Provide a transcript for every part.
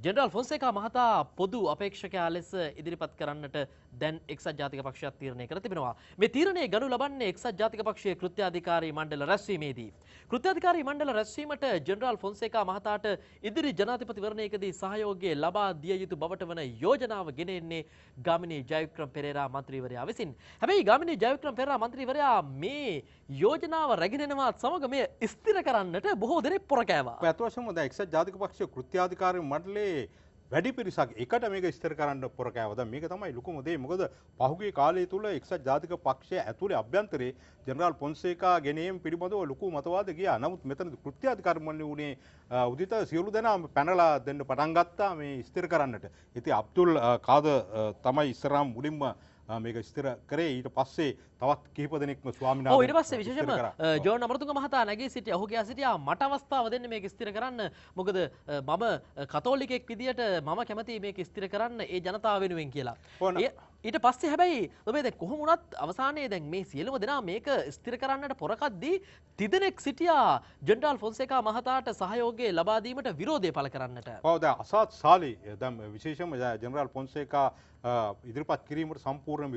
General Fonseka මහතා පොදු අපේක්ෂකයා ලෙස ඉදිරිපත් කරන්නට දැන් එක්සත් ජාතික පක්ෂයක් තීරණය කර තිබෙනවා. මේ තීරණය ගනු ලබන්නේ එක්සත් ජාතික පක්ෂයේ කෘත්‍යාධිකාරී මණ්ඩල රැස්වීමේදී. කෘත්‍යාධිකාරී මණ්ඩල රැස්වීමට ජෙනරාල් ෆොන්සේකා මහතාට ඉදිරි ජනාධිපතිවරණයකදී සහයෝගය ලබා දිය යුතු බවට වන යෝජනාව ගෙන එන්නේ ගාමිණී ජයවික්‍රම පෙරේරා මන්ත්‍රීවරයා විසින්. හැබැයි ගාමිණී ජයවික්‍රම පෙරේරා මන්ත්‍රීවරයා මේ යෝජනාව රැගෙන එනවත් සමග මේ ස්ථිර කරන්නට බොහෝ දෙනෙක් පොර කෑවා. ඇත්ත වශයෙන්ම දැන් එක්සත් ජාතික පක්ෂයේ කෘත්‍යාධිකාරී මණ්ඩලයේ වැඩි පිරිසක් එකට මේක ස්ථිර කරන්න පොර කෑවා. දැන් මේක තමයි ලොකුම දේ. මොකද පහුගිය කාලය තුල එක්සත් ජාතික පක්ෂය ඇතුලේ අභ්‍යන්තරේ ජෙනරාල් ෆොන්සේකා ගෙනීම පිළිබඳව ලොකු මතවාද ගියා. නමුත් මෙතන කෘත්‍යාධිකාරී මණ්ඩලය උනේ උදිත සියලු දෙනා පැනලා දෙන්න පටන් ගත්තා මේ ස්ථිර කරන්නට. ඉතින් අබ්දුල් කාද තමයි ඉස්සරහම මුලින්ම මේක ස්ථිර කරේ. ඊට පස්සේ තවත් කිහිප දෙනෙක්ම ස්වාමීන් වහන්සේ ඊට පස්සේ විශේෂයෙන්ම ජෝන් අමරතුංග මහතා නැගී සිටියා. ඔහු කියා සිටියා මට අවස්ථාව දෙන්න මේක ස්ථිර කරන්න. මොකද මම කතෝලිකෙක් විදියට මම කැමතියි මේක ස්ථිර කරන්න ඒ ජනතාව වෙනුවෙන් කියලා. ඊට පස්සේ හැබැයි ඔබේ දැන් කොහොම වුණත් අවසානයේ දැන් මේ සියලුම දෙනා මේක ස්ථිර කරන්නට පොරකද්දී තිදෙනෙක් සිටියා ජෙනරාල් ෆොන්සේකා මහතාට සහයෝගය ලබා දීමට විරෝධය පළ කරන්නට. ඔව් දැන් අසත් සාලි දැන් විශේෂයෙන්ම ජෙනරාල් ෆොන්සේකා ඉදිරිපත් කිරීමට සම්පූර්ණ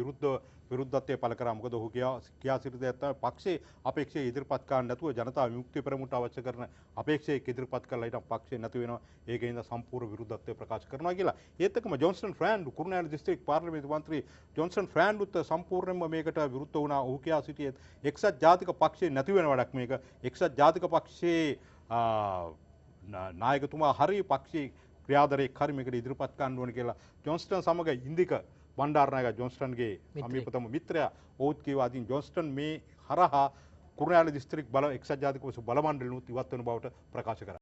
විරුද්ධත්වය පළ කරා. මොකද ඔහු කියා සිටි දේ තමයි පක්ෂයේ අපේක්ෂය ඉදිරිපත් කරන්න නැතුව ජනතා විමුක්තිය පෙරමුණට අවශ්‍ය කරන අපේක්ෂයක් ඉදිරිපත් කරලා ඊට පක්ෂය නැති වෙනවා. ඒකෙන්ද සම්පූර්ණ විරුද්ධත්වය ප්‍රකාශ කරනවා කියලා. ඒත් එක්කම ජොන්ස්ටන් ෆ්‍රෑන්ඩ් කුරුණෑගල දිස්ත්‍රික් පාර්ලිමේන්තු මන්ත්‍රී ජොන්ස්ටන් ෆ්‍රෑන්ඩ්ත් සම්පූර්ණයෙන්ම මේකට විරුද්ධ වුණා. ඔහු කියා සිටියේ එක්සත් ජාතික පක්ෂයේ නැති වෙන වැඩක් මේක. එක්සත් ජාතික පක්ෂයේ නායකතුමා හරි පක්ෂයේ ක්‍රියාධරයෙක් හරි මේකට ඉදිරිපත් කරන්න ඕන කියලා ජොන්ස්ටන් සමග ඉන්දික බණ්ඩාරනායක ජොන්ස්ටන්ගේ සමීපතම මිත්‍රයා ඔහුත් කිව්වා. ඉතින් ජොන්ස්ටන් මේ හරහා කුරුණෑගල දිස්ත්‍රික් එක්සත් ජාතික පක්ෂ බල මණ්ඩලනුත් ඉවත් වෙන බවට ප්‍රකාශ කරා.